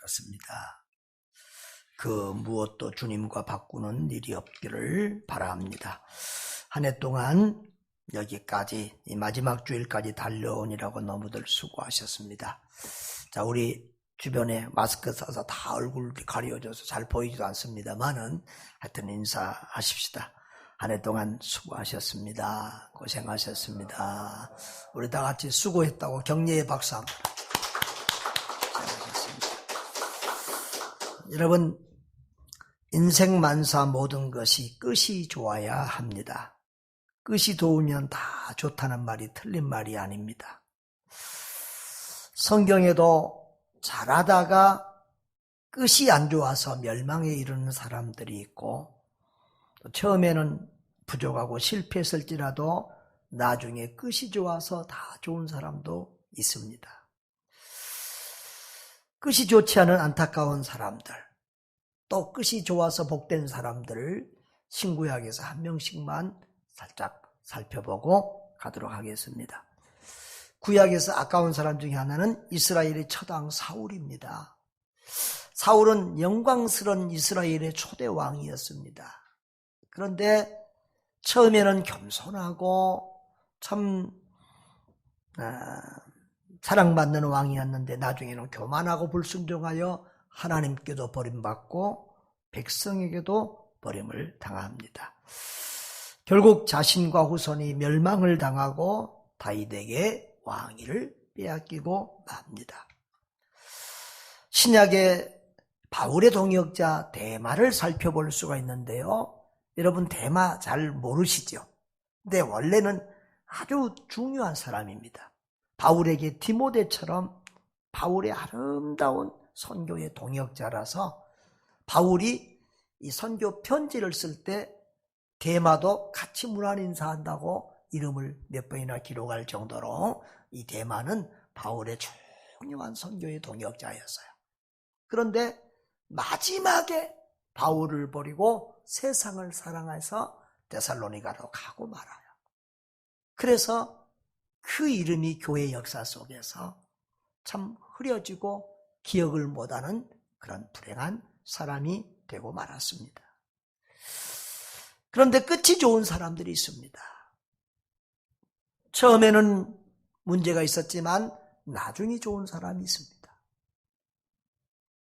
그렇습니다. 그 무엇도 주님과 바꾸는 일이 없기를 바랍니다. 한 해 동안 여기까지 이 마지막 주일까지 달려오니라고 너무들 수고하셨습니다. 자, 우리 주변에 마스크 써서 다 얼굴이 가려져서 잘 보이지도 않습니다만은 하여튼 인사하십시다. 한 해 동안 수고하셨습니다. 고생하셨습니다. 우리 다 같이 수고했다고 격려의 박수 한번. 고생하셨습니다. 여러분, 인생 만사 모든 것이 끝이 좋아야 합니다. 끝이 좋으면 다 좋다는 말이 틀린 말이 아닙니다. 성경에도 잘하다가 끝이 안 좋아서 멸망에 이르는 사람들이 있고, 처음에는 부족하고 실패했을지라도 나중에 끝이 좋아서 다 좋은 사람도 있습니다. 끝이 좋지 않은 안타까운 사람들, 또 끝이 좋아서 복된 사람들을 신구약에서 한 명씩만 살짝 살펴보고 가도록 하겠습니다. 구약에서 아까운 사람 중에 하나는 이스라엘의 첫왕 사울입니다. 사울은 영광스러운 이스라엘의 초대 왕이었습니다. 그런데 처음에는 겸손하고 참 사랑받는 왕이었는데 나중에는 교만하고 불순종하여 하나님께도 버림받고 백성에게도 버림을 당합니다. 결국 자신과 후손이 멸망을 당하고 다윗에게 왕위를 빼앗기고 맙니다. 신약의 바울의 동역자 데마를 살펴볼 수가 있는데요. 여러분 데마 잘 모르시죠? 근데 원래는 아주 중요한 사람입니다. 바울에게 디모데처럼 바울의 아름다운 선교의 동역자라서 바울이 이 선교 편지를 쓸 때 데마도 같이 문안 인사한다고 이름을 몇 번이나 기록할 정도로 이 데마는 바울의 중요한 선교의 동역자였어요. 그런데 마지막에 바울을 버리고 세상을 사랑해서 데살로니가로 가고 말아요. 그래서 그 이름이 교회 역사 속에서 참 흐려지고 기억을 못하는 그런 불행한 사람이 되고 말았습니다. 그런데 끝이 좋은 사람들이 있습니다. 처음에는 문제가 있었지만 나중에 좋은 사람이 있습니다.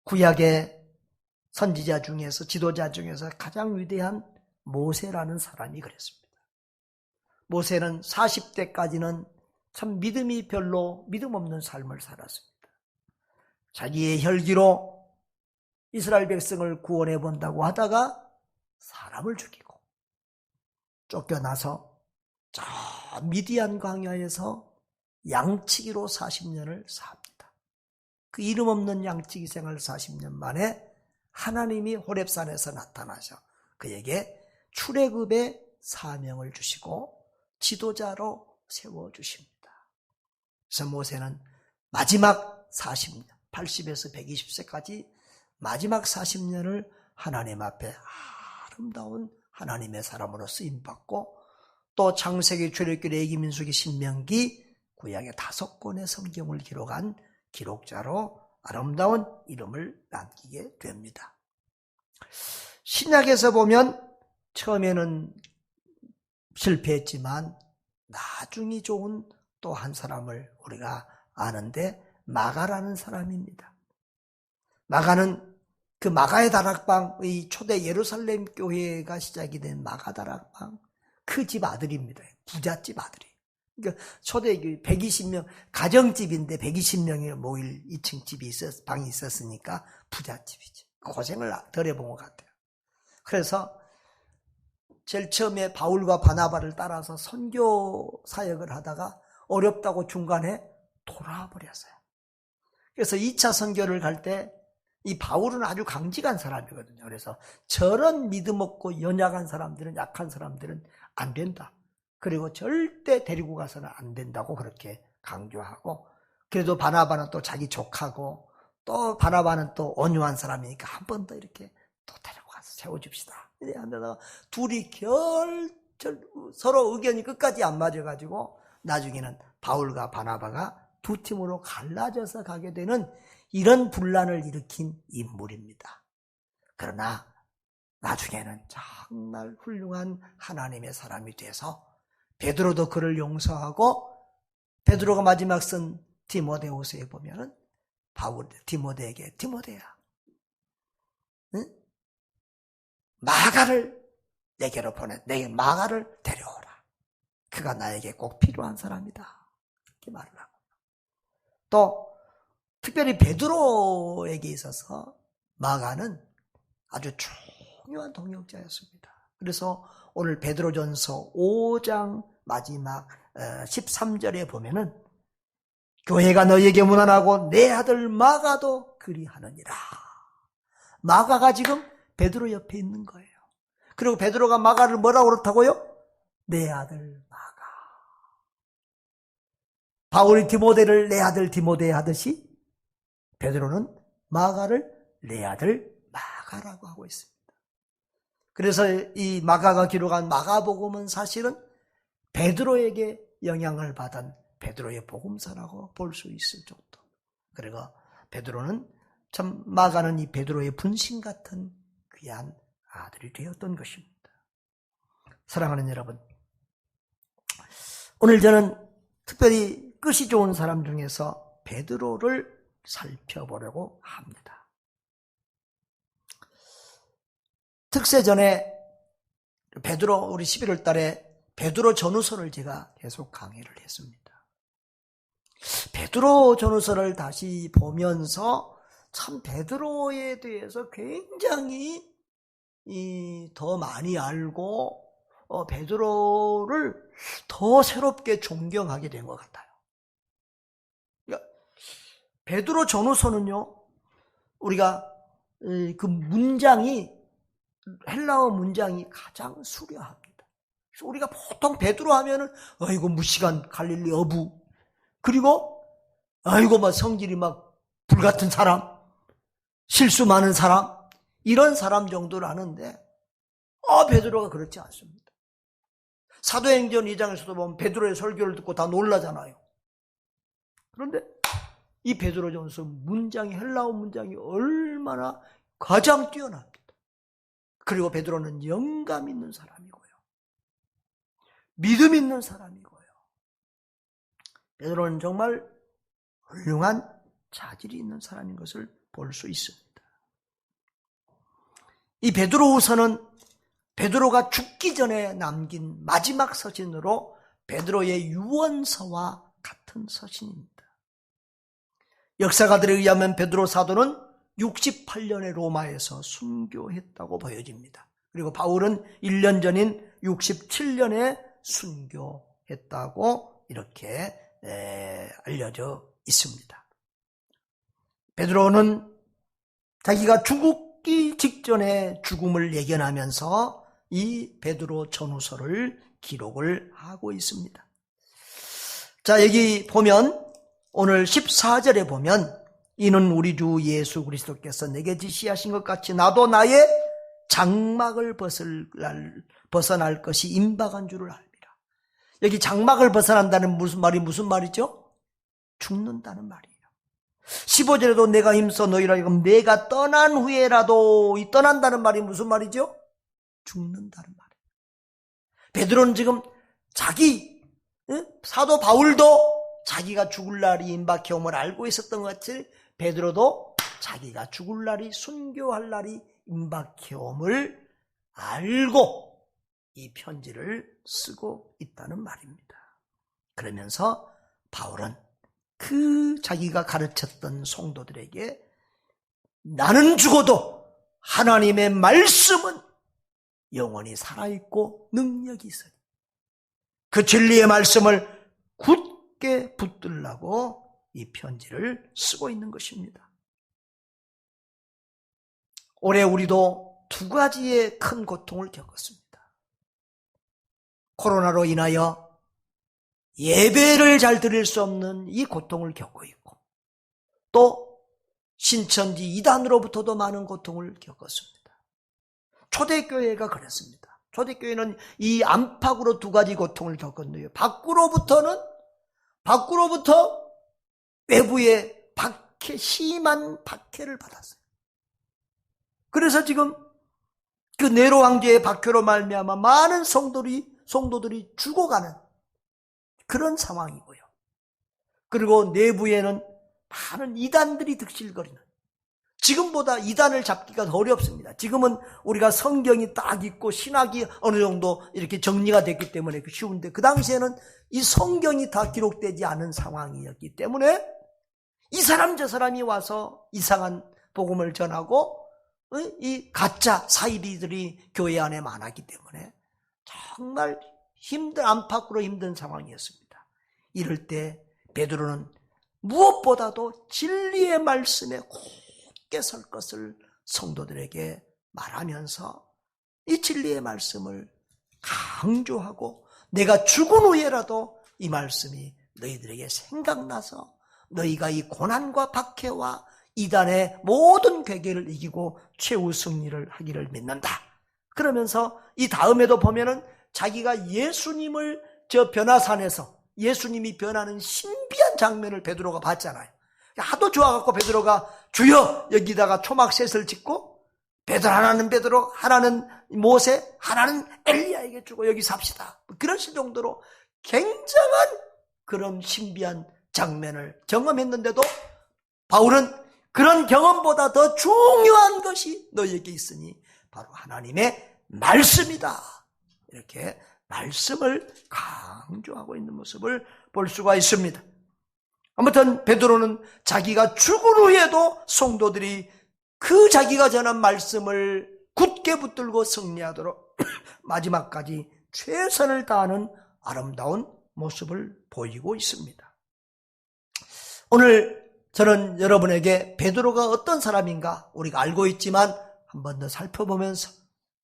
구약의 선지자 중에서 지도자 중에서 가장 위대한 모세라는 사람이 그랬습니다. 모세는 40대까지는 참 믿음이 별로 믿음 없는 삶을 살았습니다. 자기의 혈기로 이스라엘 백성을 구원해 본다고 하다가 사람을 죽이고 쫓겨나서 저 미디안 광야에서 양치기로 40년을 삽니다. 그 이름 없는 양치기 생활 40년 만에 하나님이 호렙산에서 나타나셔 그에게 출애굽의 사명을 주시고 지도자로 세워주십니다. 그래서 모세는 마지막 40년, 80에서 120세까지 마지막 40년을 하나님 앞에 아름다운 하나님의 사람으로 쓰임받고 또 창세기, 출애굽기, 레위기, 민수기, 신명기 구약의 5권의 성경을 기록한 기록자로 아름다운 이름을 남기게 됩니다. 신약에서 보면 처음에는 실패했지만 나중에 좋은 또 한 사람을 우리가 아는데 마가라는 사람입니다. 마가는 그 마가의 다락방의 초대 예루살렘 교회가 시작이 된 마가 다락방 그 집 아들입니다. 부잣집 아들이. 그러니까 초대 120명 가정집인데 120명이 모일 2층 집이 방이 있었으니까 부잣집이지. 고생을 덜 해본 것 같아요. 그래서 제일 처음에 바울과 바나바를 따라서 선교 사역을 하다가 어렵다고 중간에 돌아와 버렸어요. 그래서 2차 선교를 갈 때 이 바울은 아주 강직한 사람이거든요. 그래서 저런 믿음 없고 연약한 사람들은 약한 사람들은 안 된다. 그리고 절대 데리고 가서는 안 된다고 그렇게 강조하고 그래도 바나바는 또 자기 족하고 또 바나바는 또 온유한 사람이니까 한 번 더 이렇게 또 데리고 가서 세워줍시다. 이래 하다가 둘이 서로 의견이 끝까지 안 맞아가지고 나중에는 바울과 바나바가 두 팀으로 갈라져서 가게 되는 이런 분란을 일으킨 인물입니다. 그러나 나중에는 정말 훌륭한 하나님의 사람이 돼서 베드로도 그를 용서하고, 베드로가 마지막 쓴 디모데후서에 보면은 디모데에게, 디모데야, 응? 마가를 내게로 내게 마가를 데려오라. 그가 나에게 꼭 필요한 사람이다. 이렇게 말을 하고, 또 특별히 베드로에게 있어서 마가는 아주 중요한 동역자였습니다. 그래서 오늘 베드로전서 5장 마지막 13절에 보면은 교회가 너희에게 문안하고 내 아들 마가도 그리하느니라. 마가가 지금 베드로 옆에 있는 거예요. 그리고 베드로가 마가를 뭐라고 그렇다고요? 내 아들 마가. 바울이 디모데를 내 아들 디모데 하듯이 베드로는 마가를 내 아들 마가라고 하고 있습니다. 그래서 이 마가가 기록한 마가복음은 사실은 베드로에게 영향을 받은 베드로의 복음서라고 볼 수 있을 정도. 그리고 베드로는 참, 마가는 이 베드로의 분신 같은 귀한 아들이 되었던 것입니다. 사랑하는 여러분, 오늘 저는 특별히 끝이 좋은 사람 중에서 베드로를 살펴보려고 합니다. 특세 전에 우리 11월 달에 베드로 전후서를 제가 계속 강의를 했습니다. 베드로 전후서를 다시 보면서 참 베드로에 대해서 굉장히 더 많이 알고 베드로를 더 새롭게 존경하게 된 것 같아요. 그러니까 베드로 전후서는요, 우리가 그 문장이, 헬라어 문장이 가장 수려합니다. 우리가 보통 베드로 하면은 아이고 무시간 갈릴리 어부, 그리고 아이고 막 성질이 막 불같은 사람, 실수 많은 사람, 이런 사람 정도를 아는데 베드로가 그렇지 않습니다. 사도행전 2장에서도 보면 베드로의 설교를 듣고 다 놀라잖아요. 그런데 이 베드로전서 문장이, 헬라어 문장이 얼마나 가장 뛰어납니다. 그리고 베드로는 영감 있는 사람이고요, 믿음 있는 사람이고요, 베드로는 정말 훌륭한 자질이 있는 사람인 것을 볼 수 있습니다. 이 베드로후서는 베드로가 죽기 전에 남긴 마지막 서신으로 베드로의 유언서와 같은 서신입니다. 역사가들에 의하면 베드로 사도는 68년에 로마에서 순교했다고 보여집니다. 그리고 바울은 1년 전인 67년에 순교했다고 이렇게 알려져 있습니다. 베드로는 자기가 죽기 직전에 죽음을 예견하면서 이 베드로 전후서를 기록을 하고 있습니다. 자, 여기 보면 오늘 14절에 보면 이는 우리 주 예수 그리스도께서 내게 지시하신 것 같이 나도 나의 장막을 벗어날 것이 임박한 줄을 알미라. 여기 장막을 벗어난다는 무슨 말이죠? 죽는다는 말이에요. 15절에도 내가 힘써 너희라 이건 내가 떠난 후에라도, 이 떠난다는 말이 무슨 말이죠? 죽는다는 말이에요. 베드로는 지금 사도 바울도 자기가 죽을 날이 임박해 옴을 알고 있었던 것 같이 베드로도 자기가 죽을 날이, 순교할 날이 임박해 옴을 알고 이 편지를 쓰고 있다는 말입니다. 그러면서 바울은 그 자기가 가르쳤던 성도들에게 나는 죽어도 하나님의 말씀은 영원히 살아있고 능력이 있으니 그 진리의 말씀을 굳게 붙들라고 이 편지를 쓰고 있는 것입니다. 올해 우리도 두 가지의 큰 고통을 겪었습니다. 코로나로 인하여 예배를 잘 드릴 수 없는 이 고통을 겪고 있고, 또 신천지 이단으로부터도 많은 고통을 겪었습니다. 초대교회가 그랬습니다. 초대교회는 이 안팎으로 두 가지 고통을 겪었는데요, 밖으로부터 외부의 심한 박해를 받았어요. 그래서 지금 그 네로 황제의 박해로 말미암아 많은 성도들이 죽어가는 그런 상황이고요. 그리고 내부에는 많은 이단들이 득실거리는, 지금보다 이단을 잡기가 더 어렵습니다. 지금은 우리가 성경이 딱 있고 신학이 어느 정도 이렇게 정리가 됐기 때문에 쉬운데, 그 당시에는 이 성경이 다 기록되지 않은 상황이었기 때문에 이 사람 저 사람이 와서 이상한 복음을 전하고 이 가짜 사이비들이 교회 안에 많았기 때문에 정말 안팎으로 힘든 상황이었습니다. 이럴 때 베드로는 무엇보다도 진리의 말씀에 굳게 설 것을 성도들에게 말하면서 이 진리의 말씀을 강조하고, 내가 죽은 후에라도 이 말씀이 너희들에게 생각나서 너희가 이 고난과 박해와 이단의 모든 괴계를 이기고 최후 승리를 하기를 믿는다. 그러면서 이 다음에도 보면은 자기가 예수님을 저 변화산에서 예수님이 변하는 신비한 장면을 베드로가 봤잖아요. 하도 좋아갖고 베드로가 주여 여기다가 초막셋을 짓고, 하나는 베드로, 하나는 모세, 하나는 엘리야에게 주고 여기 삽시다, 그러실 정도로 굉장한 그런 신비한 장면을 경험했는데도 바울은 그런 경험보다 더 중요한 것이 너희에게 있으니 바로 하나님의 말씀이다, 이렇게 말씀을 강조하고 있는 모습을 볼 수가 있습니다. 아무튼 베드로는 자기가 죽은 후에도 성도들이 그 자기가 전한 말씀을 굳게 붙들고 승리하도록 마지막까지 최선을 다하는 아름다운 모습을 보이고 있습니다. 오늘 저는 여러분에게 베드로가 어떤 사람인가 우리가 알고 있지만 한 번 더 살펴보면서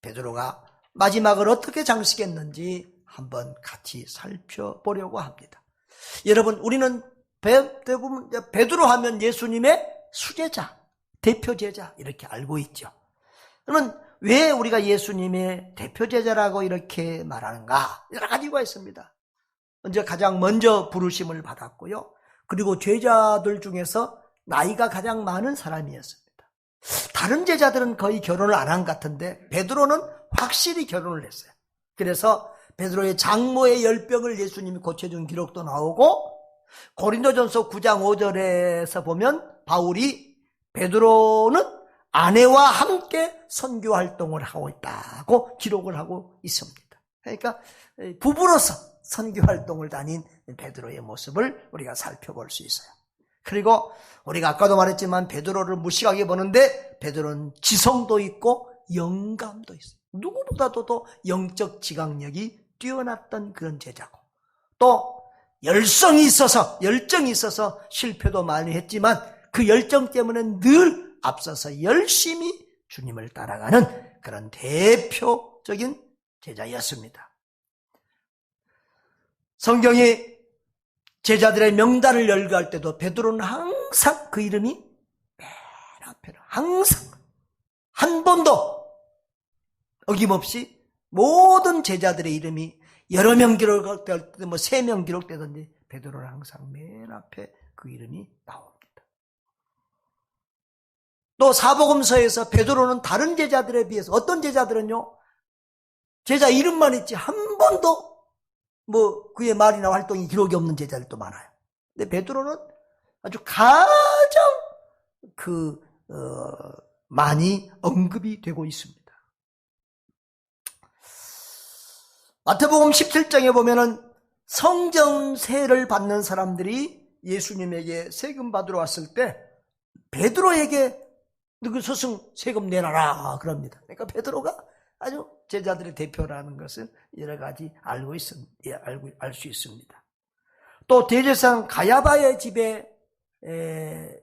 베드로가 마지막을 어떻게 장식했는지 한번 같이 살펴보려고 합니다. 여러분, 우리는 대부분 베드로 하면 예수님의 수제자, 대표 제자 이렇게 알고 있죠. 그러면 왜 우리가 예수님의 대표 제자라고 이렇게 말하는가? 여러 가지가 있습니다. 가장 먼저 부르심을 받았고요. 그리고 제자들 중에서 나이가 가장 많은 사람이었습니다. 다른 제자들은 거의 결혼을 안 한 것 같은데 베드로는 확실히 결혼을 했어요. 그래서 베드로의 장모의 열병을 예수님이 고쳐준 기록도 나오고, 고린도전서 9장 5절에서 보면 바울이 베드로는 아내와 함께 선교 활동을 하고 있다고 기록을 하고 있습니다. 그러니까 부부로서 선교 활동을 다닌 베드로의 모습을 우리가 살펴볼 수 있어요. 그리고 우리가 아까도 말했지만 베드로를 무식하게 보는데 베드로는 지성도 있고 영감도 있어요. 누구보다도 더 영적 지각력이 뛰어났던 그런 제자고, 또 열정이 있어서 실패도 많이 했지만 그 열정 때문에 늘 앞서서 열심히 주님을 따라가는 그런 대표적인 제자였습니다. 성경이 제자들의 명단을 열거할 때도 베드로는 항상 그 이름이 맨 앞에로, 항상 한 번도 어김없이 모든 제자들의 이름이 여러 명 기록될 때, 3명 기록되던지 베드로는 항상 맨 앞에 그 이름이 나옵니다. 또 사복음서에서 베드로는 다른 제자들에 비해서, 어떤 제자들은요, 제자 이름만 있지 한 번도 그의 말이나 활동이 기록이 없는 제자들도 많아요. 근데 베드로는 아주 가장 많이 언급이 되고 있습니다. 마태복음 17장에 보면은 성전세를 받는 사람들이 예수님에게 세금 받으러 왔을 때 베드로에게 그 스승 세금 내놔라 그럽니다. 그러니까 베드로가 아주 제자들의 대표라는 것을 여러 가지 알 수 있습니다. 또 대제사장 가야바의 집에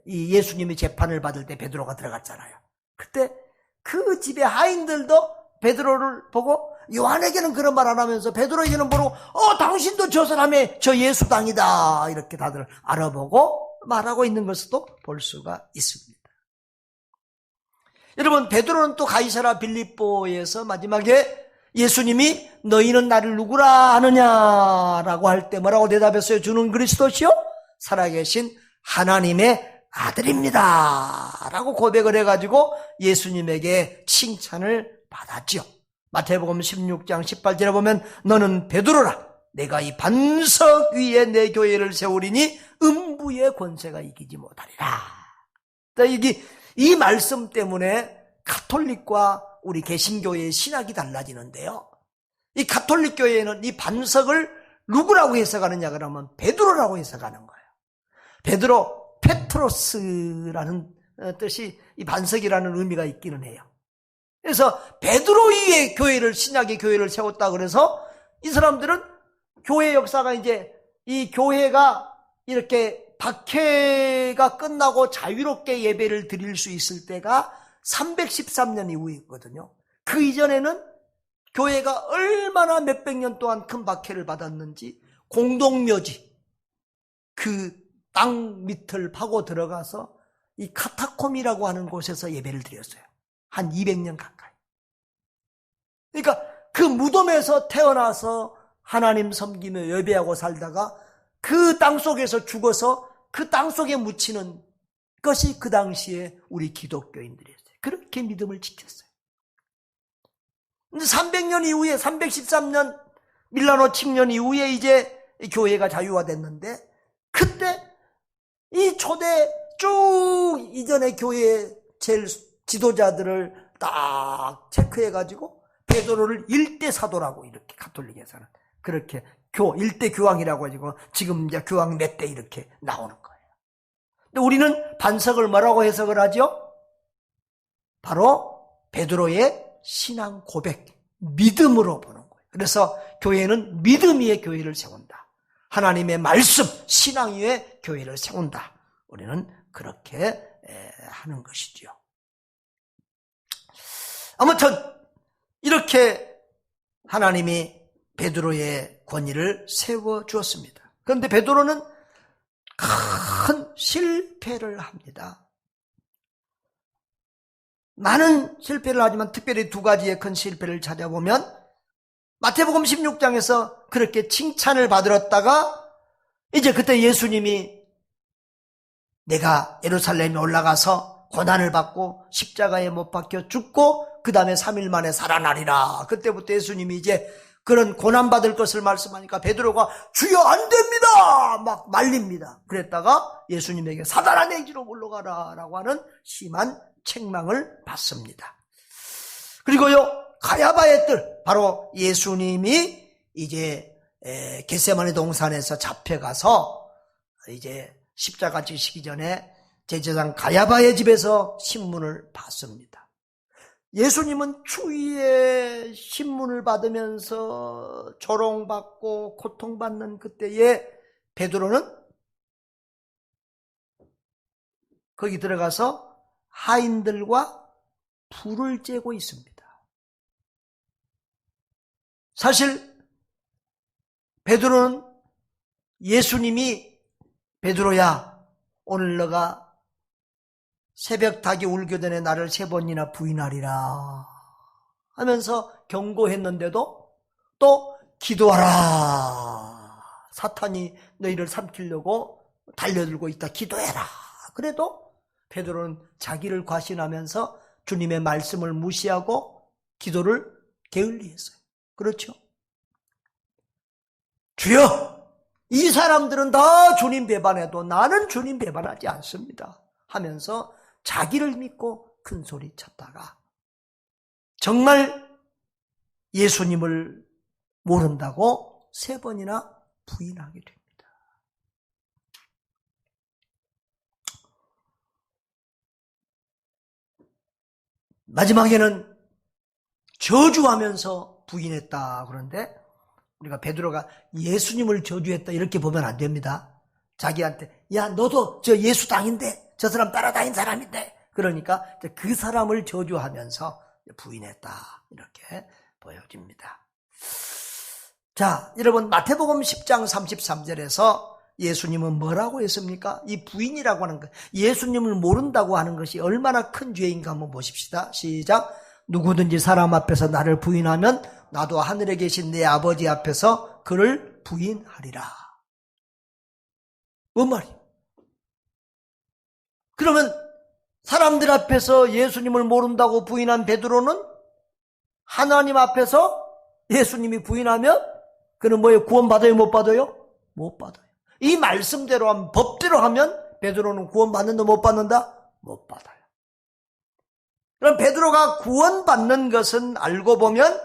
이 예수님이 재판을 받을 때 베드로가 들어갔잖아요. 그때 그 집의 하인들도 베드로를 보고, 요한에게는 그런 말 안 하면서 베드로에게는 보고 당신도 저 사람의 저 예수당이다 이렇게 다들 알아보고 말하고 있는 것도 볼 수가 있습니다. 여러분, 베드로는 또 가이사랴 빌립보에서 마지막에 예수님이 너희는 나를 누구라 하느냐라고 할 때 뭐라고 대답했어요? 주는 그리스도시요 살아계신 하나님의 아들입니다 라고 고백을 해가지고 예수님에게 칭찬을 받았지요. 마태복음 16장 18절에 보면 너는 베드로라 내가 이 반석 위에 내 교회를 세우리니 음부의 권세가 이기지 못하리라. 이 말씀 때문에 가톨릭과 우리 개신교회의 신학이 달라지는데요. 이 가톨릭 교회는 이 반석을 누구라고 해석하느냐 그러면 베드로라고 해석하는 거예요. 베드로, 페트로스라는 뜻이 이 반석이라는 의미가 있기는 해요. 그래서 베드로 위에 교회를, 신약의 교회를 세웠다 그래서 이 사람들은 교회 역사가 이제 이 교회가 이렇게 박해가 끝나고 자유롭게 예배를 드릴 수 있을 때가 313년 이후이거든요. 그 이전에는 교회가 얼마나 몇백 년 동안 큰 박해를 받았는지 공동묘지 그 땅 밑을 파고 들어가서 이 카타콤이라고 하는 곳에서 예배를 드렸어요. 한 200년 가까이. 그러니까 그 무덤에서 태어나서 하나님 섬기며 예배하고 살다가 그 땅속에서 죽어서 그 땅속에 묻히는 것이 그 당시에 우리 기독교인들이었어요. 그렇게 믿음을 지켰어요. 근데 300년 이후에 313년 밀라노 칙년 이후에 이제 교회가 자유화됐는데 그때 이 초대 쭉 이전의 교회의 제일 지도자들을 딱 체크해가지고 베드로를 일대 사도라고 이렇게 가톨릭에서는 그렇게 일대 교황이라고 해가지고 지금 이제 교황 몇 대 이렇게 나오는 거예요. 근데 우리는 반석을 뭐라고 해석을 하죠? 바로 베드로의 신앙 고백, 믿음으로 보는 거예요. 그래서 교회는 믿음 위에 교회를 세운다. 하나님의 말씀, 신앙 위에 교회를 세운다. 우리는 그렇게 하는 것이죠. 아무튼 이렇게 하나님이 베드로의 권위를 세워주었습니다. 그런데 베드로는 큰 실패를 합니다. 많은 실패를 하지만 특별히 두 가지의 큰 실패를 찾아보면 마태복음 16장에서 그렇게 칭찬을 받았다가 이제 그때 예수님이 내가 예루살렘에 올라가서 고난을 받고 십자가에 못 박혀 죽고 그 다음에 3일 만에 살아나리라. 그때부터 예수님이 이제 그런 고난받을 것을 말씀하니까 베드로가 주여 안 됩니다 막 말립니다. 그랬다가 예수님에게 사단아 내 뒤로 물러가라 라고 하는 심한 책망을 받습니다. 그리고요 가야바의 뜰, 바로 예수님이 이제 겟세마네 동산에서 잡혀가서 이제 십자가 지시기 전에 제사장 가야바의 집에서 신문을 받습니다. 예수님은 추위에 신문을 받으면서 조롱받고 고통받는 그때에 베드로는 거기 들어가서 하인들과 불을 쬐고 있습니다. 사실 베드로는 예수님이 베드로야 오늘 너가 새벽 닭이 울기 전에 나를 3번이나 부인하리라 하면서 경고했는데도 또 기도하라 사탄이 너희를 삼키려고 달려들고 있다 기도해라. 그래도 베드로는 자기를 과신하면서 주님의 말씀을 무시하고 기도를 게을리했어요. 그렇죠? 주여 이 사람들은 다 주님 배반해도 나는 주님 배반하지 않습니다 하면서 자기를 믿고 큰 소리 쳤다가 정말 예수님을 모른다고 3번이나 부인하게 됩니다. 마지막에는 저주하면서 부인했다. 그런데 우리가 베드로가 예수님을 저주했다 이렇게 보면 안 됩니다. 자기한테 야 너도 저 예수 당인데 저 사람 따라다닌 사람인데 그러니까 그 사람을 저주하면서 부인했다 이렇게 보여집니다. 자 여러분 마태복음 10장 33절에서 예수님은 뭐라고 했습니까? 이 부인이라고 하는 것 예수님을 모른다고 하는 것이 얼마나 큰 죄인가 한번 보십시다. 시작. 누구든지 사람 앞에서 나를 부인하면 나도 하늘에 계신 내 아버지 앞에서 그를 부인하리라. 뭔 말이에요? 그러면 사람들 앞에서 예수님을 모른다고 부인한 베드로는 하나님 앞에서 예수님이 부인하면 그는 뭐예요? 구원받아요? 못 받아요? 못 받아요. 이 말씀대로 하면, 법대로 하면 베드로는 구원받는다? 못 받는다? 못 받아요. 그럼 베드로가 구원받는 것은 알고 보면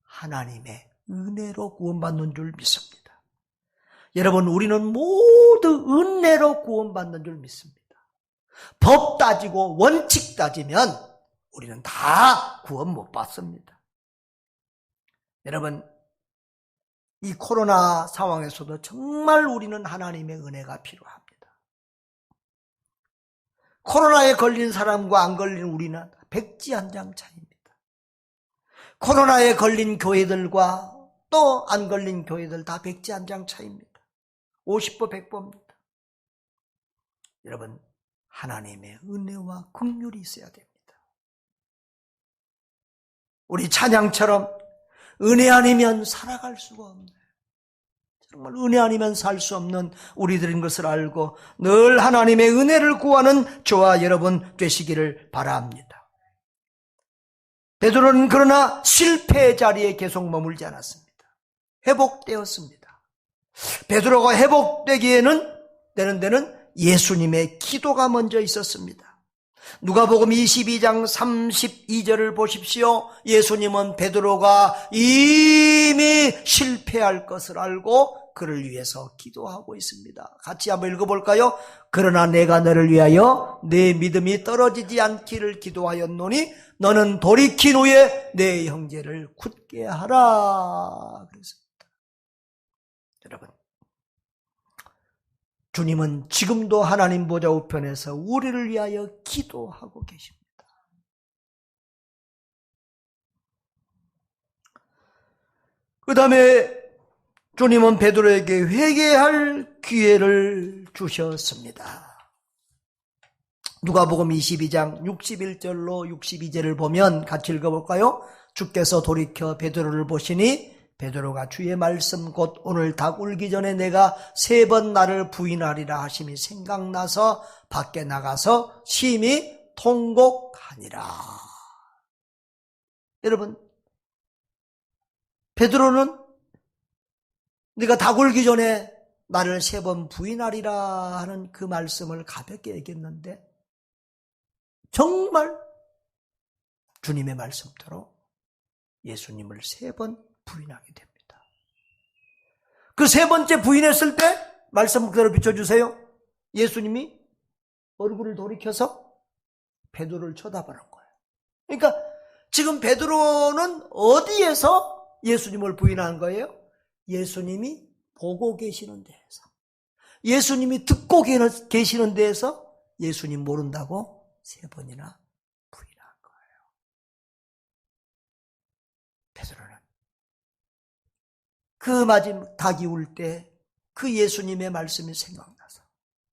하나님의 은혜로 구원받는 줄 믿습니다. 여러분, 우리는 모두 은혜로 구원받는 줄 믿습니다. 법 따지고 원칙 따지면 우리는 다 구원 못 받습니다. 여러분, 이 코로나 상황에서도 정말 우리는 하나님의 은혜가 필요합니다. 코로나에 걸린 사람과 안 걸린 우리는 백지 한 장 차이입니다. 코로나에 걸린 교회들과 또 안 걸린 교회들 다 백지 한 장 차이입니다. 50보 100보입니다. 여러분, 하나님의 은혜와 긍휼이 있어야 됩니다. 우리 찬양처럼 은혜 아니면 살아갈 수가 없네요. 정말 은혜 아니면 살 수 없는 우리들인 것을 알고 늘 하나님의 은혜를 구하는 저와 여러분 되시기를 바랍니다. 베드로는 그러나 실패의 자리에 계속 머물지 않았습니다. 회복되었습니다. 베드로가 회복되기에는 되는 데는 예수님의 기도가 먼저 있었습니다. 누가복음 22장 32절을 보십시오. 예수님은 베드로가 이미 실패할 것을 알고 그를 위해서 기도하고 있습니다. 같이 한번 읽어볼까요? 그러나 내가 너를 위하여 내 믿음이 떨어지지 않기를 기도하였노니 너는 돌이킨 후에 내 형제를 굳게 하라 그랬습니다. 여러분, 주님은 지금도 하나님 보좌 우편에서 우리를 위하여 기도하고 계십니다. 그 다음에 주님은 베드로에게 회개할 기회를 주셨습니다. 누가복음 22장 61절로 62절을 보면 같이 읽어볼까요? 주께서 돌이켜 베드로를 보시니 베드로가 주의 말씀 곧 오늘 닭 울기 전에 내가 3번 나를 부인하리라 하심이 생각나서 밖에 나가서 심히 통곡하니라. 여러분, 베드로는 네가 닭 울기 전에 나를 3번 부인하리라 하는 그 말씀을 가볍게 얘기했는데 정말 주님의 말씀대로 예수님을 3번 부인하게 됩니다. 그 3번째 부인했을 때 말씀 그대로 비춰주세요. 예수님이 얼굴을 돌이켜서 베드로를 쳐다보는 거예요. 그러니까 지금 베드로는 어디에서 예수님을 부인하는 거예요? 예수님이 보고 계시는 데에서, 예수님이 듣고 계시는 데에서 예수님 모른다고 3번이나 부인한 거예요. 베드로는 그 마지막 닭이 울 때 그 예수님의 말씀이 생각나서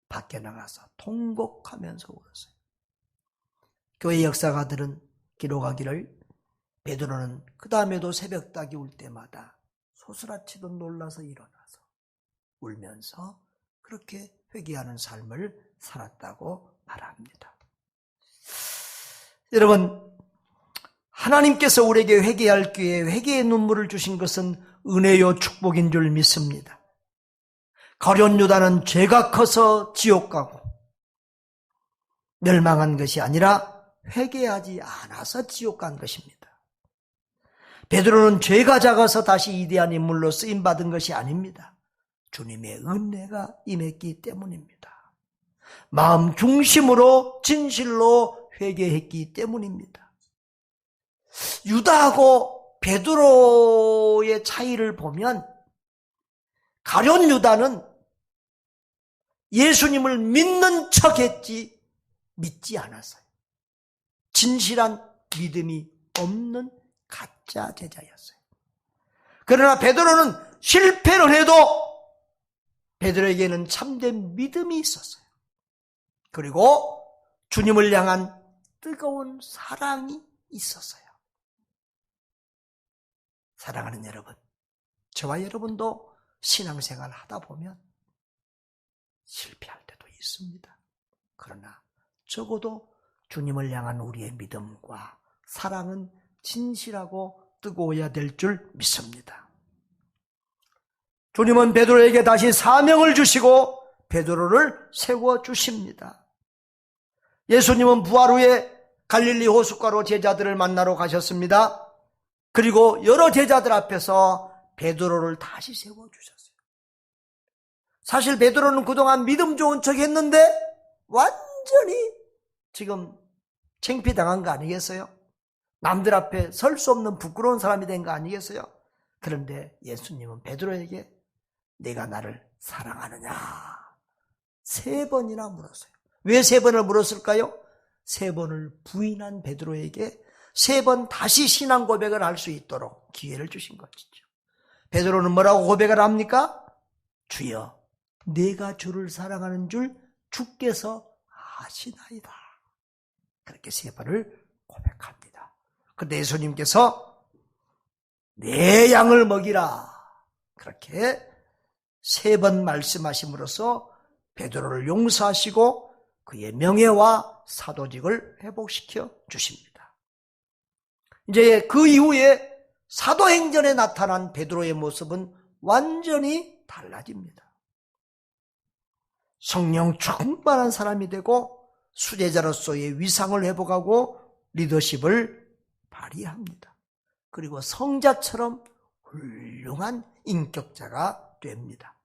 밖에 나가서 통곡하면서 울었어요. 교회 역사가들은 기록하기를 베드로는 그 다음에도 새벽 닭이 울 때마다 소스라치듯 놀라서 일어나서 울면서 그렇게 회개하는 삶을 살았다고 말합니다. 여러분, 하나님께서 우리에게 회개할 기회에 회개의 눈물을 주신 것은 은혜요 축복인 줄 믿습니다. 가룟 유다는 죄가 커서 지옥 가고 멸망한 것이 아니라 회개하지 않아서 지옥 간 것입니다. 베드로는 죄가 작아서 다시 위대한 인물로 쓰임받은 것이 아닙니다. 주님의 은혜가 임했기 때문입니다. 마음 중심으로 진실로 회개했기 때문입니다. 유다하고 베드로의 차이를 보면 가룟 유다는 예수님을 믿는 척했지 믿지 않았어요. 진실한 믿음이 없는 가짜 제자였어요. 그러나 베드로는 실패를 해도 베드로에게는 참된 믿음이 있었어요. 그리고 주님을 향한 뜨거운 사랑이 있었어요. 사랑하는 여러분, 저와 여러분도 신앙생활 하다 보면 실패할 때도 있습니다. 그러나 적어도 주님을 향한 우리의 믿음과 사랑은 진실하고 뜨거워야 될 줄 믿습니다. 주님은 베드로에게 다시 사명을 주시고 베드로를 세워주십니다. 예수님은 부활 후에 갈릴리 호숫가로 제자들을 만나러 가셨습니다. 그리고 여러 제자들 앞에서 베드로를 다시 세워주셨어요. 사실 베드로는 그동안 믿음 좋은 척 했는데 완전히 지금 창피당한 거 아니겠어요? 남들 앞에 설 수 없는 부끄러운 사람이 된 거 아니겠어요? 그런데 예수님은 베드로에게 내가 나를 사랑하느냐 3번이나 물었어요. 왜 3번을 물었을까요? 3번을 부인한 베드로에게 3번 다시 신앙 고백을 할 수 있도록 기회를 주신 것이죠. 베드로는 뭐라고 고백을 합니까? 주여, 내가 주를 사랑하는 줄 주께서 아시나이다. 그렇게 3번을 고백합니다. 그런데 예수님께서 내 양을 먹이라 그렇게 3번 말씀하심으로써 베드로를 용서하시고 그의 명예와 사도직을 회복시켜 주십니다. 이제 그 이후에 사도행전에 나타난 베드로의 모습은 완전히 달라집니다. 성령 충만한 사람이 되고 수제자로서의 위상을 회복하고 리더십을 발휘합니다. 그리고 성자처럼 훌륭한 인격자가 됩니다.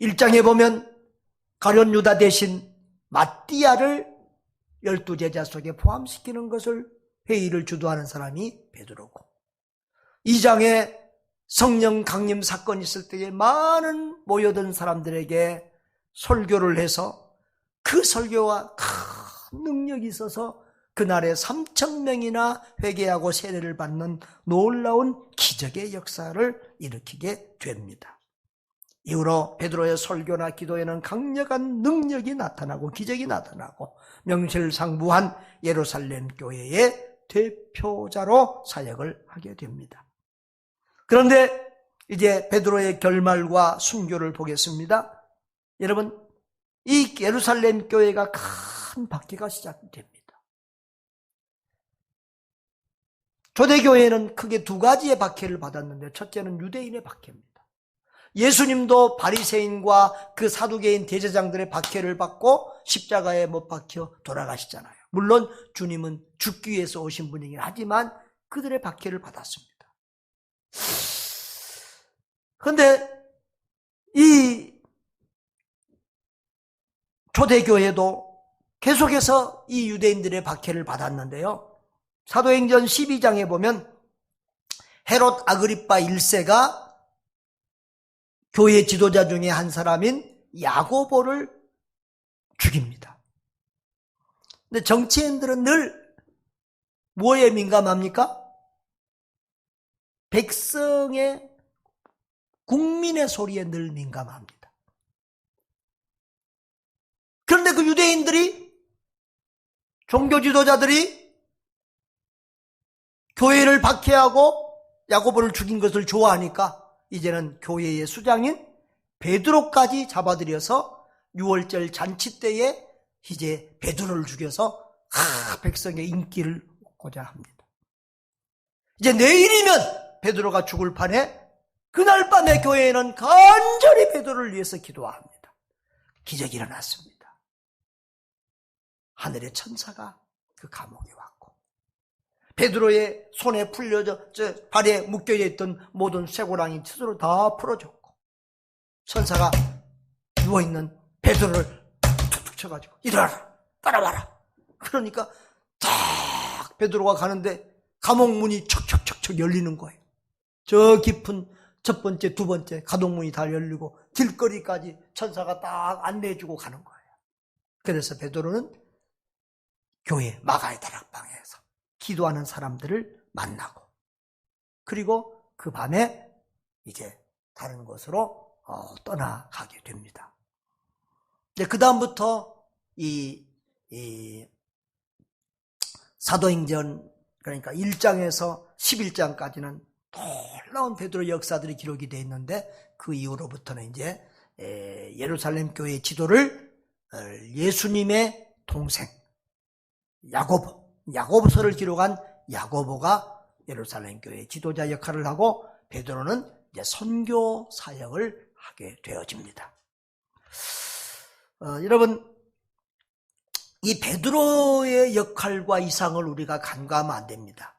1장에 보면 가룟 유다 대신 마띠아를 12제자 속에 포함시키는 것을 회의를 주도하는 사람이 베드로고, 2장에 성령 강림 사건이 있을 때에 많은 모여든 사람들에게 설교를 해서 그 설교와 큰 능력이 있어서 그날에 3,000명이나 회개하고 세례를 받는 놀라운 기적의 역사를 일으키게 됩니다. 이후로 베드로의 설교나 기도에는 강력한 능력이 나타나고 기적이 나타나고 명실상부한 예루살렘 교회의 대표자로 사역을 하게 됩니다. 그런데 이제 베드로의 결말과 순교를 보겠습니다. 여러분, 이 예루살렘 교회가 큰 박해가 시작됩니다. 초대교회는 크게 2가지의 박해를 받았는데, 첫째는 유대인의 박해입니다. 예수님도 바리새인과 그 사두개인 대제장들의 박해를 받고 십자가에 못 박혀 돌아가시잖아요. 물론 주님은 죽기 위해서 오신 분이긴 하지만 그들의 박해를 받았습니다. 그런데 이 초대교회도 계속해서 이 유대인들의 박해를 받았는데요. 사도행전 12장에 보면 헤롯 아그리파 1세가 교회 지도자 중에 한 사람인 야고보를 죽입니다. 근데 정치인들은 늘 뭐에 민감합니까? 백성의 국민의 소리에 늘 민감합니다. 그런데 그 유대인들이, 종교 지도자들이 교회를 박해하고 야고보를 죽인 것을 좋아하니까 이제는 교회의 수장인 베드로까지 잡아들여서 6월절 잔치 때에 이제 베드로를 죽여서 백성의 인기를 얻고자 합니다. 이제 내일이면 베드로가 죽을 판에 그날 밤에 교회에는 간절히 베드로를 위해서 기도합니다. 기적이 일어났습니다. 하늘의 천사가 그 감옥에 왔고 베드로의 손에 풀려져 발에 묶여져 있던 모든 쇠고랑이 스스로 다 풀어졌고 천사가 누워있는 베드로를 툭툭 쳐가지고 일어나라, 따라와라. 그러니까 딱 베드로가 가는데 감옥 문이 척척척척 열리는 거예요. 저 깊은 첫 번째, 두 번째 가동문이 다 열리고 길거리까지 천사가 딱 안내해주고 가는 거예요. 그래서 베드로는 교회 마가의 다락방에서 기도하는 사람들을 만나고, 그리고 그 밤에 이제 다른 곳으로 떠나가게 됩니다. 이제 그 다음부터 이 사도행전, 그러니까 1장에서 11장까지는 놀라운 베드로 역사들이 기록이 되어 있는데, 그 이후로부터는 이제 예루살렘 교회의 지도를 예수님의 동생 야고보서를 기록한 야고보가 예루살렘 교회의 지도자 역할을 하고 베드로는 이제 선교 사역을 하게 되어집니다. 여러분, 이 베드로의 역할과 이상을 우리가 간과하면 안 됩니다.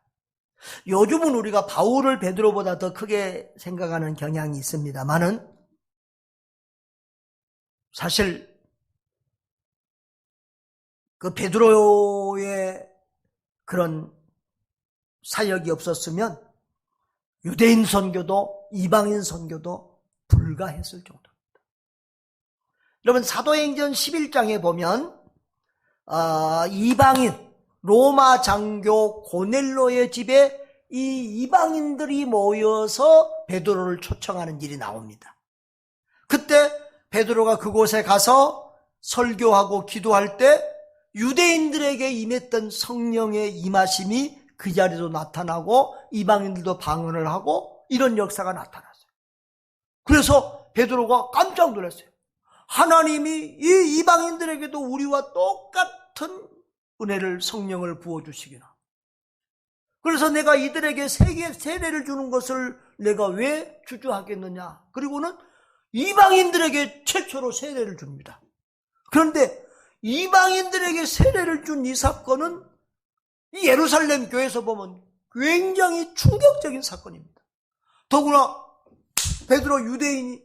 요즘은 우리가 바울을 베드로보다 더 크게 생각하는 경향이 있습니다만은 사실 그 베드로의 그런 사역이 없었으면 유대인 선교도 이방인 선교도 불가했을 정도입니다. 여러분, 사도행전 11장에 보면 이방인 로마 장교 고넬로의 집에 이 이방인들이 모여서 베드로를 초청하는 일이 나옵니다. 그때 베드로가 그곳에 가서 설교하고 기도할 때 유대인들에게 임했던 성령의 임하심이 그 자리로 나타나고 이방인들도 방언을 하고 이런 역사가 나타났어요. 그래서 베드로가 깜짝 놀랐어요. 하나님이 이 이방인들에게도 우리와 똑같은 은혜를 성령을 부어주시기나. 그래서 내가 이들에게 세례를 주는 것을 내가 왜 주저하겠느냐. 그리고는 이방인들에게 최초로 세례를 줍니다. 그런데 이방인들에게 세례를 준 이 사건은 이 예루살렘 교회에서 보면 굉장히 충격적인 사건입니다. 더구나 베드로 유대인이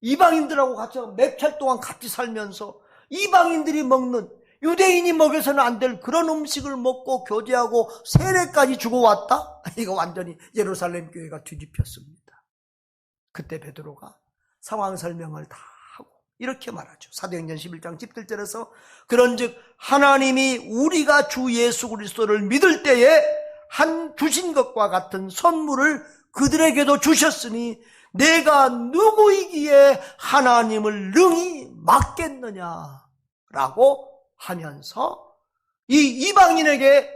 이방인들하고 같이 몇 달 동안 같이 살면서 이방인들이 먹는, 유대인이 먹여서는 안 될 그런 음식을 먹고 교제하고 세례까지 주고 왔다? 이거 완전히 예루살렘 교회가 뒤집혔습니다. 그때 베드로가 상황 설명을 다 하고 이렇게 말하죠. 사도행전 11장 10절에서 그런즉 하나님이 우리가 주 예수 그리스도를 믿을 때에 한 주신 것과 같은 선물을 그들에게도 주셨으니 내가 누구이기에 하나님을 능히 막겠느냐라고 하면서 이 이방인에게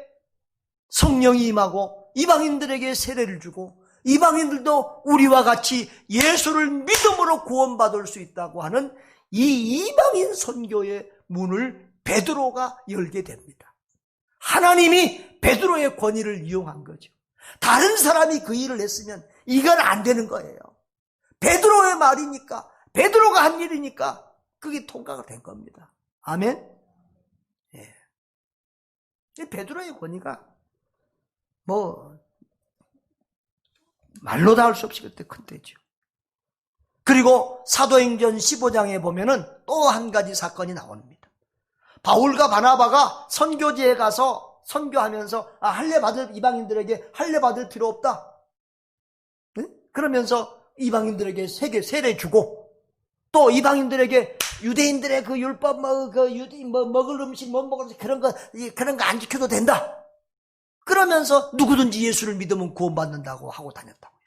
성령이 임하고 이방인들에게 세례를 주고 이방인들도 우리와 같이 예수를 믿음으로 구원받을 수 있다고 하는 이 이방인 선교의 문을 베드로가 열게 됩니다. 하나님이 베드로의 권위를 이용한 거죠. 다른 사람이 그 일을 했으면 이건 안 되는 거예요. 베드로의 말이니까, 베드로가 한 일이니까 그게 통과가 된 겁니다. 아멘? 예. 베드로의 권위가 말로 다 할 수 없이 그때 큰 데죠. 그리고 사도행전 15장에 보면은 또 한 가지 사건이 나옵니다. 바울과 바나바가 선교지에 가서 선교하면서 할례받을 이방인들에게 할례받을 필요 없다. 네? 그러면서 이방인들에게 세례 주고 또 이방인들에게 유대인들의 그 율법 먹을 음식 못 먹을 그런 거 안 지켜도 된다. 그러면서 누구든지 예수를 믿으면 구원받는다고 하고 다녔다고요.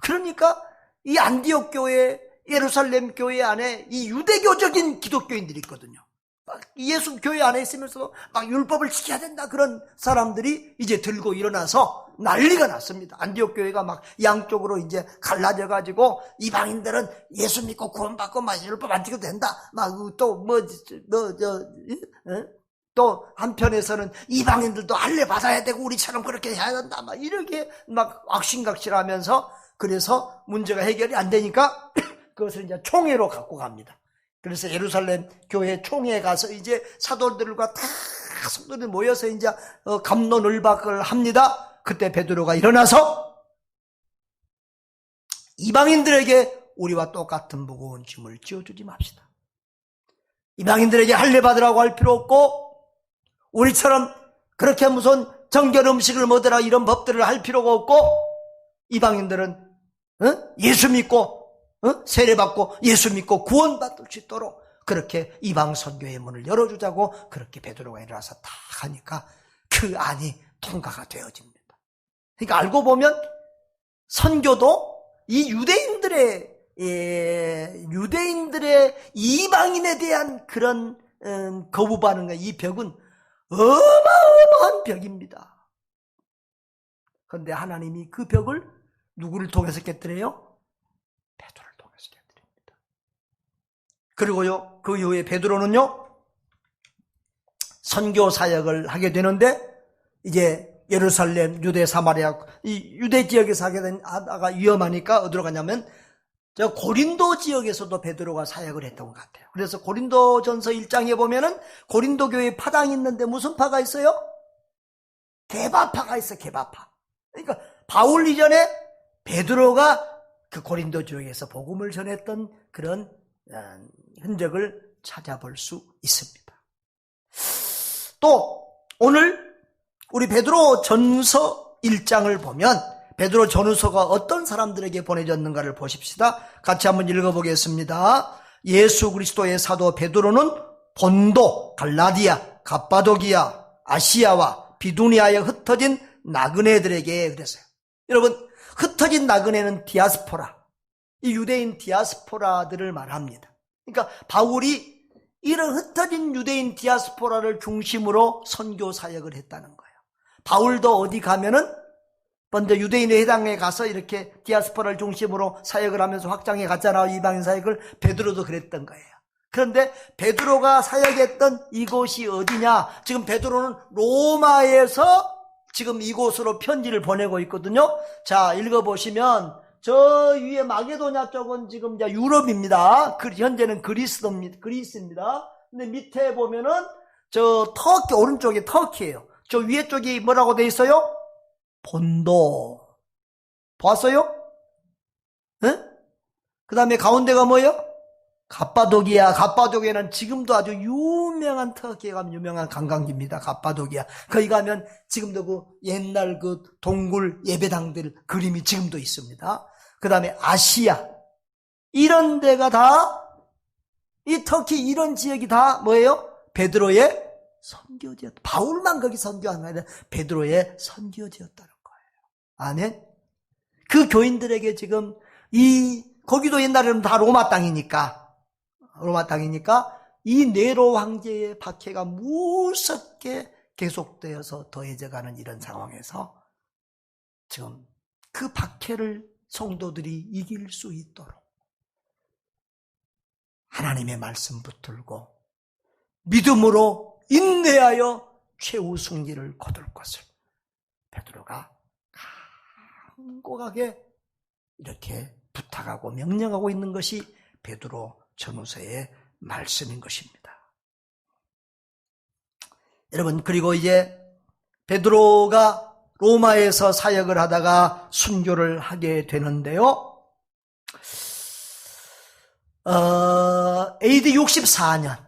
그러니까 이 안디옥 교회, 예루살렘 교회 안에 이 유대교적인 기독교인들이 있거든요. 막 예수 교회 안에 있으면서 막 율법을 지켜야 된다 그런 사람들이 이제 들고 일어나서 난리가 났습니다. 안디옥 교회가 막 양쪽으로 이제 갈라져 가지고 이방인들은 예수 믿고 구원받고 막 율법 안 지켜도 된다. 막 또 한편에서는 이방인들도 할례 받아야 되고 우리처럼 그렇게 해야 된다. 막 이렇게 막 악신각신하면서 그래서 문제가 해결이 안 되니까 그것을 이제 총회로 갖고 갑니다. 그래서 예루살렘 교회 총회에 가서 이제 사도들과 다 성도들이 모여서 이제 갑론을박을 합니다. 그때 베드로가 일어나서 이방인들에게 우리와 똑같은 무거운 짐을 지어주지 맙시다. 이방인들에게 할례 받으라고 할 필요 없고 우리처럼 그렇게 무슨 정결 음식을 먹으라 이런 법들을 할 필요가 없고 이방인들은 예수 믿고 세례받고 예수 믿고 구원받을 수 있도록 그렇게 이방 선교의 문을 열어주자고 그렇게 베드로가 일어나서 다 하니까 그 안이 통과가 되어집니다. 그러니까 알고 보면 선교도 이 유대인들의 이방인에 대한 그런 거부 반응과 이 벽은 어마어마한 벽입니다. 그런데 하나님이 그 벽을 누구를 통해서 깨뜨려요? 베드로를 통해서 깨뜨립니다. 그리고요, 그 이후에 베드로는요, 선교 사역을 하게 되는데, 이제 예루살렘, 유대, 사마리아, 이 유대 지역에서 하다가 위험하니까 어디로 가냐면, 저 고린도 지역에서도 베드로가 사역을 했던 것 같아요. 그래서 고린도전서 1장에 보면은 고린도 교회에 파당이 있는데 무슨 파가 있어요? 개바파가 있어, 개바파. 그러니까 바울 이전에 베드로가 그 고린도 지역에서 복음을 전했던 그런 흔적을 찾아볼 수 있습니다. 또 오늘 우리 베드로 전서 1장을 보면 베드로 전후서가 어떤 사람들에게 보내졌는가를 보십시다. 같이 한번 읽어보겠습니다. 예수 그리스도의 사도 베드로는 본도, 갈라디아, 갑바도기아, 아시아와 비두니아에 흩어진 나그네들에게 그랬어요. 여러분, 흩어진 나그네는 디아스포라, 이 유대인 디아스포라들을 말합니다. 그러니까 바울이 이런 흩어진 유대인 디아스포라를 중심으로 선교 사역을 했다는 거예요. 바울도 어디 가면은 먼저 유대인의 회당에 가서 이렇게 디아스포라를 중심으로 사역을 하면서 확장해 갔잖아요. 이방인 사역을. 베드로도 그랬던 거예요. 그런데 베드로가 사역했던 이곳이 어디냐? 지금 베드로는 로마에서 지금 이곳으로 편지를 보내고 있거든요. 자, 읽어보시면 저 위에 마게도냐 쪽은 지금 이제 유럽입니다. 현재는 그리스입니다. 근데 밑에 보면은 저 터키, 오른쪽이 터키예요. 저 위에 쪽이 뭐라고 돼 있어요? 본도. 보았어요? 응? 그 다음에 가운데가 뭐예요? 갑바도기아. 갑바도기아는 지금도 아주 유명한, 터키에 가면 유명한 관광지입니다. 갑바도기아. 거기 가면 지금도 그 옛날 그 동굴 예배당들 그림이 지금도 있습니다. 그 다음에 아시아. 이런 데가 다, 이 터키 이런 지역이 다 뭐예요? 베드로의 선교지였다. 바울만 거기 선교한 게 아니라 베드로의 선교지였다는 거예요. 아멘. 그 교인들에게 지금 거기도 옛날에는 다 로마 땅이니까 이 네로 황제의 박해가 무섭게 계속되어서 더해져가는 이런 상황에서 지금 그 박해를 성도들이 이길 수 있도록 하나님의 말씀 붙들고 믿음으로 인내하여 최후 승리를 거둘 것을 베드로가 간곡하게 이렇게 부탁하고 명령하고 있는 것이 베드로 전후서의 말씀인 것입니다. 여러분, 그리고 이제 베드로가 로마에서 사역을 하다가 순교를 하게 되는데요. AD 64년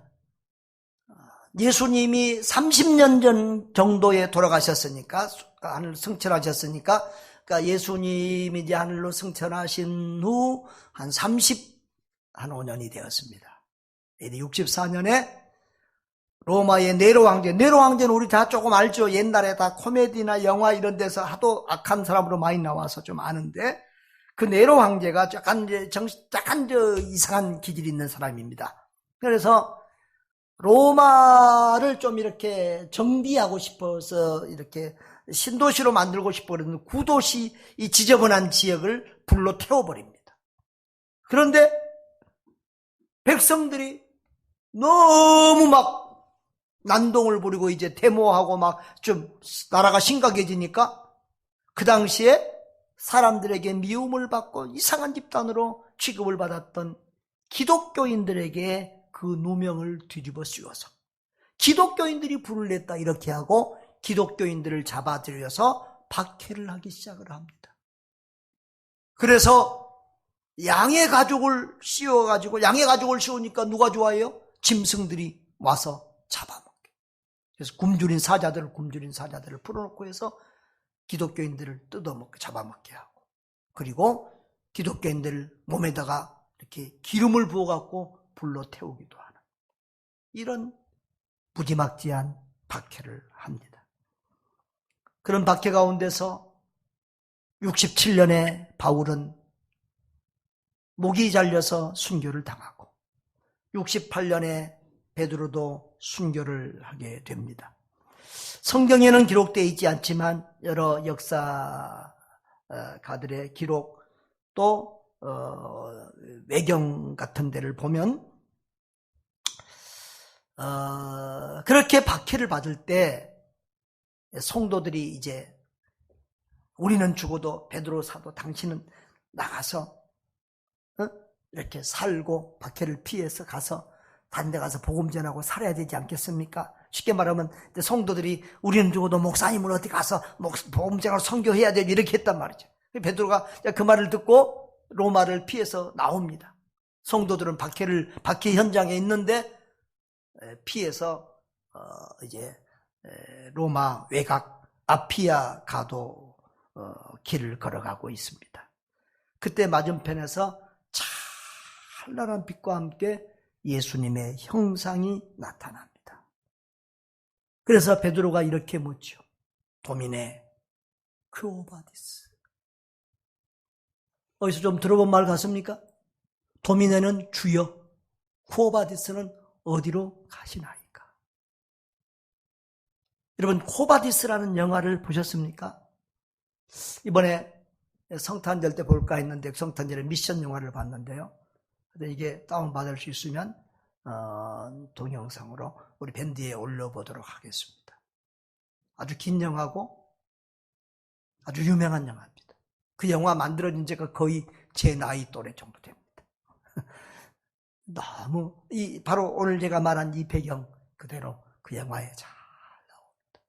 예수님이 30년 전 정도에 돌아가셨으니까, 하늘 승천하셨으니까, 그러니까 예수님이 이제 하늘로 승천하신 후 한 5년이 되었습니다. AD 64년에 로마의 네로 황제는 우리 다 조금 알죠. 옛날에 다 코미디나 영화 이런 데서 하도 악한 사람으로 많이 나와서 좀 아는데, 그 네로 황제가 약간 이상한 기질이 있는 사람입니다. 그래서 로마를 좀 이렇게 정비하고 싶어서 이렇게 신도시로 만들고 싶어 그러는 구도시, 이 지저분한 지역을 불로 태워버립니다. 그런데 백성들이 너무 막 난동을 부리고 이제 데모하고 막 좀 나라가 심각해지니까 그 당시에 사람들에게 미움을 받고 이상한 집단으로 취급을 받았던 기독교인들에게 그 누명을 뒤집어 씌워서 기독교인들이 불을 냈다 이렇게 하고 기독교인들을 잡아들여서 박해를 하기 시작을 합니다. 그래서 양의 가죽을 씌워가지고, 양의 가죽을 씌우니까 누가 좋아해요? 짐승들이 와서 잡아먹게. 그래서 굶주린 사자들을 풀어놓고 해서 기독교인들을 뜯어먹게, 잡아먹게 하고, 그리고 기독교인들 몸에다가 이렇게 기름을 부어갖고 불로 태우기도 하는 이런 무지막지한 박해를 합니다. 그런 박해 가운데서 67년에 바울은 목이 잘려서 순교를 당하고 68년에 베드로도 순교를 하게 됩니다. 성경에는 기록되어 있지 않지만 여러 역사가들의 기록 또 외경 같은 데를 보면 그렇게 박해를 받을 때 성도들이 이제 우리는 죽어도 베드로 사도 당신은 나가서 이렇게 살고 박해를 피해서 가서 다른 데 가서 복음 전하고 살아야 되지 않겠습니까? 쉽게 말하면 성도들이 우리는 죽어도 목사님은 어디 가서 복음 전하고 선교해야 돼 이렇게 했단 말이죠. 베드로가 그 말을 듣고 로마를 피해서 나옵니다. 성도들은 박해 현장에 있는데 피해서 이제 로마 외곽 아피아 가도 길을 걸어가고 있습니다. 그때 맞은편에서 찬란한 빛과 함께 예수님의 형상이 나타납니다. 그래서 베드로가 이렇게 묻죠. 도미네 큐오바디스. 어디서 좀 들어본 말 같습니까? 도미네는 주여, 쿠오바디스는 어디로 가시나이까? 여러분, 쿠오바디스라는 영화를 보셨습니까? 이번에 성탄절 때 볼까 했는데 성탄절에 미션 영화를 봤는데요. 이게 다운받을 수 있으면 동영상으로 우리 밴드에 올려보도록 하겠습니다. 아주 긴 영화고 아주 유명한 영화입니다. 그 영화 만들어진 지가 거의 제 나이 또래 정도 됩니다. 너무 바로 오늘 제가 말한 이 배경 그대로 그 영화에 잘 나옵니다.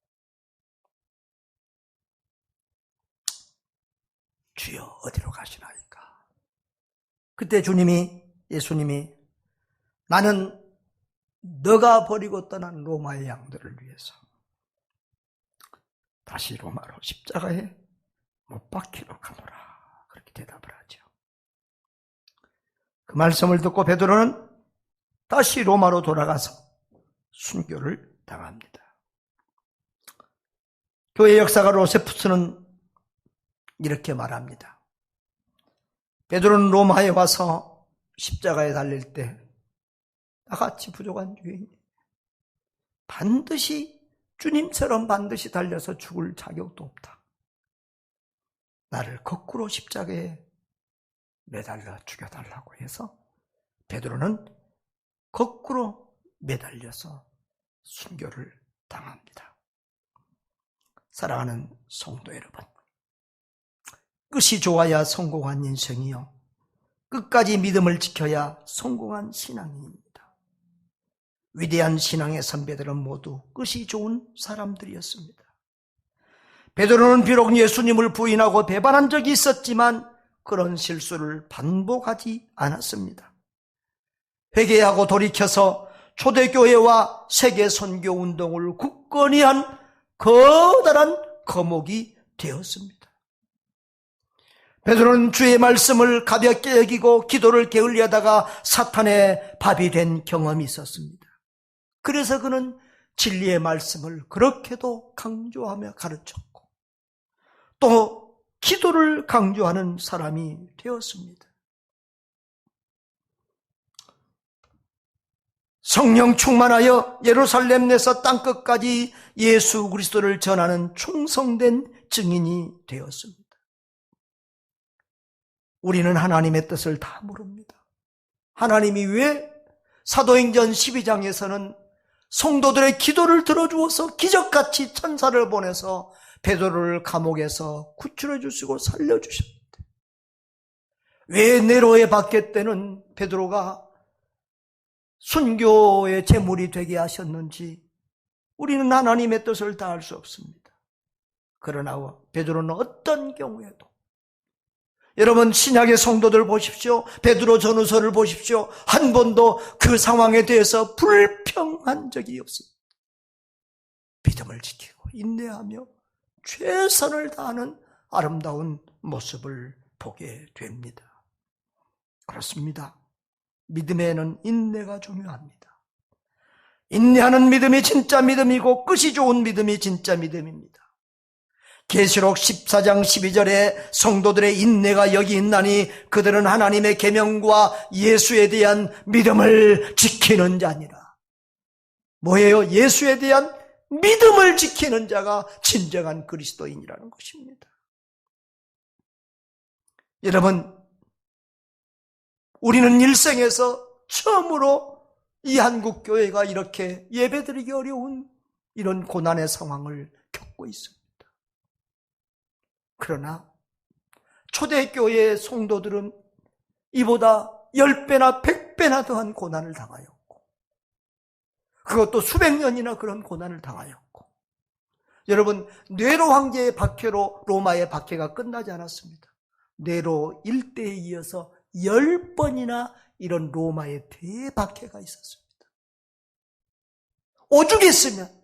주여 어디로 가시나이까? 그때 예수님이 나는 너가 버리고 떠난 로마의 양들을 위해서 다시 로마로 십자가에 못 박히러 가노라. 그렇게 대답을 하죠. 그 말씀을 듣고 베드로는 다시 로마로 돌아가서 순교를 당합니다. 교회 역사가 로세푸스는 이렇게 말합니다. 베드로는 로마에 와서 십자가에 달릴 때 나같이 부족한 죄인이 주님처럼 반드시 달려서 죽을 자격도 없다. 나를 거꾸로 십자가에 매달려 죽여달라고 해서 베드로는 거꾸로 매달려서 순교를 당합니다. 사랑하는 성도 여러분, 끝이 좋아야 성공한 인생이요, 끝까지 믿음을 지켜야 성공한 신앙입니다. 위대한 신앙의 선배들은 모두 끝이 좋은 사람들이었습니다. 베드로는 비록 예수님을 부인하고 배반한 적이 있었지만 그런 실수를 반복하지 않았습니다. 회개하고 돌이켜서 초대교회와 세계 선교 운동을 굳건히 한 커다란 거목이 되었습니다. 베드로는 주의 말씀을 가볍게 여기고 기도를 게을리하다가 사탄의 밥이 된 경험이 있었습니다. 그래서 그는 진리의 말씀을 그렇게도 강조하며 가르쳤고 또 기도를 강조하는 사람이 되었습니다. 성령 충만하여 예루살렘 내서 땅끝까지 예수 그리스도를 전하는 충성된 증인이 되었습니다. 우리는 하나님의 뜻을 다 모릅니다. 하나님이 왜 사도행전 12장에서는 성도들의 기도를 들어주어서 기적같이 천사를 보내서 베드로를 감옥에서 구출해 주시고 살려주셨는데 왜 네로의 박해 때는 베드로가 순교의 제물이 되게 하셨는지 우리는 하나님의 뜻을 다 알 수 없습니다. 그러나 베드로는 어떤 경우에도, 여러분 신약의 성도들 보십시오. 베드로 전후서를 보십시오. 한 번도 그 상황에 대해서 불평한 적이 없습니다. 믿음을 지키고 인내하며 최선을 다하는 아름다운 모습을 보게 됩니다. 그렇습니다. 믿음에는 인내가 중요합니다. 인내하는 믿음이 진짜 믿음이고 끝이 좋은 믿음이 진짜 믿음입니다. 계시록 14장 12절에 성도들의 인내가 여기 있나니 그들은 하나님의 계명과 예수에 대한 믿음을 지키는 자니라. 뭐예요? 예수에 대한 믿음을 지키는 자가 진정한 그리스도인이라는 것입니다. 여러분, 우리는 일생에서 처음으로 이 한국 교회가 이렇게 예배드리기 어려운 이런 고난의 상황을 겪고 있습니다. 그러나 초대교회의 성도들은 이보다 10배나 100배나 더한 고난을 당하였고, 그것도 수백 년이나 그런 고난을 당하였고, 여러분, 네로 황제의 박해로 로마의 박해가 끝나지 않았습니다. 네로 일대에 이어서 10번이나 이런 로마의 대박해가 있었습니다. 오죽했으면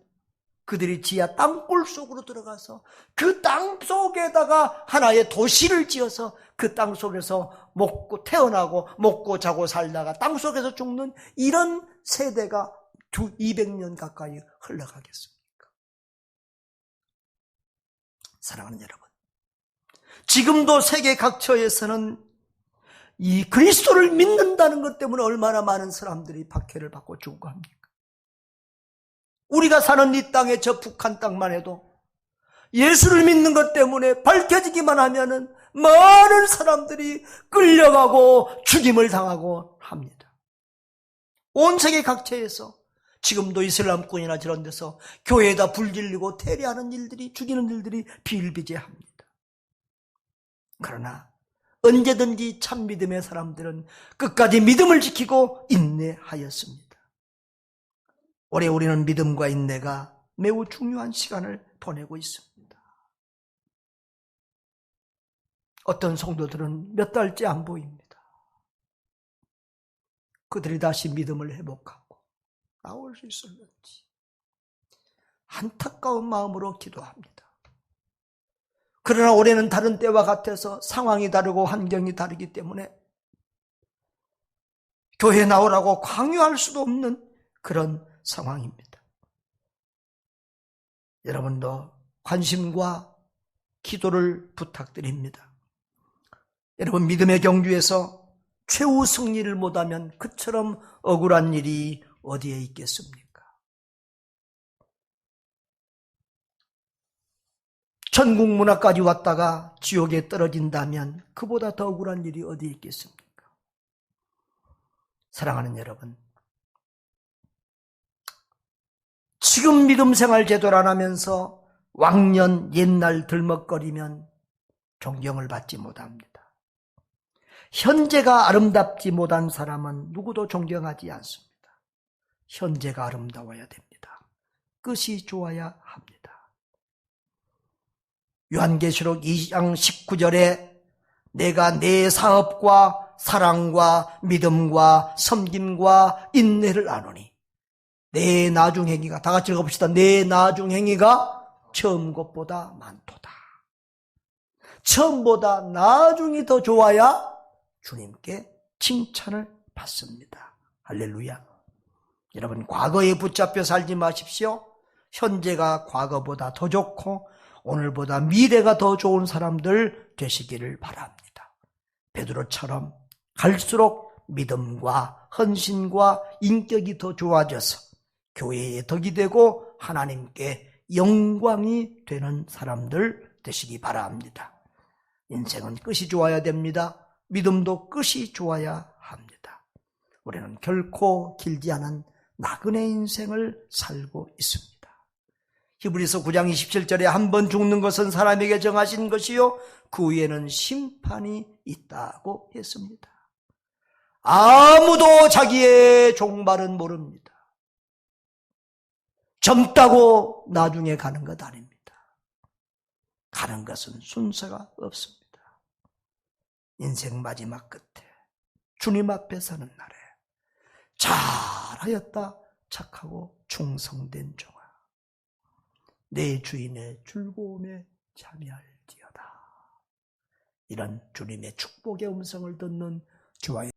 그들이 지하 땅굴 속으로 들어가서 그 땅 속에다가 하나의 도시를 지어서 그 땅 속에서 먹고 태어나고 먹고 자고 살다가 땅 속에서 죽는 이런 세대가 200년 가까이 흘러가겠습니까? 사랑하는 여러분, 지금도 세계 각처에서는 이 그리스도를 믿는다는 것 때문에 얼마나 많은 사람들이 박해를 받고 죽고 합니까? 우리가 사는 이 땅에 저 북한 땅만 해도 예수를 믿는 것 때문에 밝혀지기만 하면은 많은 사람들이 끌려가고 죽임을 당하고 합니다. 온 세계 각처에서 지금도 이슬람권이나 저런 데서 교회에다 불 질리고 테러하는 일들이, 죽이는 일들이 비일비재합니다. 그러나 언제든지 참 믿음의 사람들은 끝까지 믿음을 지키고 인내하였습니다. 올해 우리는 믿음과 인내가 매우 중요한 시간을 보내고 있습니다. 어떤 성도들은 몇 달째 안 보입니다. 그들이 다시 믿음을 회복하고 나올 수 있을는지 안타까운 마음으로 기도합니다. 그러나 올해는 다른 때와 같아서 상황이 다르고 환경이 다르기 때문에 교회에 나오라고 강요할 수도 없는 그런 상황입니다. 여러분도 관심과 기도를 부탁드립니다. 여러분, 믿음의 경주에서 최후 승리를 못하면 그처럼 억울한 일이 어디에 있겠습니까? 천국 문화까지 왔다가 지옥에 떨어진다면 그보다 더 억울한 일이 어디에 있겠습니까? 사랑하는 여러분, 지금 믿음 생활 제대로 안 하면서 왕년 옛날 들먹거리면 존경을 받지 못합니다. 현재가 아름답지 못한 사람은 누구도 존경하지 않습니다. 현재가 아름다워야 됩니다. 끝이 좋아야 합니다. 요한계시록 2장 19절에 내가 내 사업과 사랑과 믿음과 섬김과 인내를 아노니 내 나중행위가, 다 같이 읽어봅시다. 내 나중행위가 처음 것보다 많도다. 처음보다 나중이 더 좋아야 주님께 칭찬을 받습니다. 할렐루야. 여러분, 과거에 붙잡혀 살지 마십시오. 현재가 과거보다 더 좋고 오늘보다 미래가 더 좋은 사람들 되시기를 바랍니다. 베드로처럼 갈수록 믿음과 헌신과 인격이 더 좋아져서 교회에 덕이 되고 하나님께 영광이 되는 사람들 되시기 바랍니다. 인생은 끝이 좋아야 됩니다. 믿음도 끝이 좋아야 합니다. 우리는 결코 길지 않은 나그네 인생을 살고 있습니다. 히브리서 9장 27절에 한 번 죽는 것은 사람에게 정하신 것이요 그 후에는 심판이 있다고 했습니다. 아무도 자기의 종말은 모릅니다. 젊다고 나중에 가는 것 아닙니다. 가는 것은 순서가 없습니다. 인생 마지막 끝에 주님 앞에 서는 날에 잘하였다 착하고 충성된 종아 내 주인의 즐거움에 참여할지어다. 이런 주님의 축복의 음성을 듣는 저와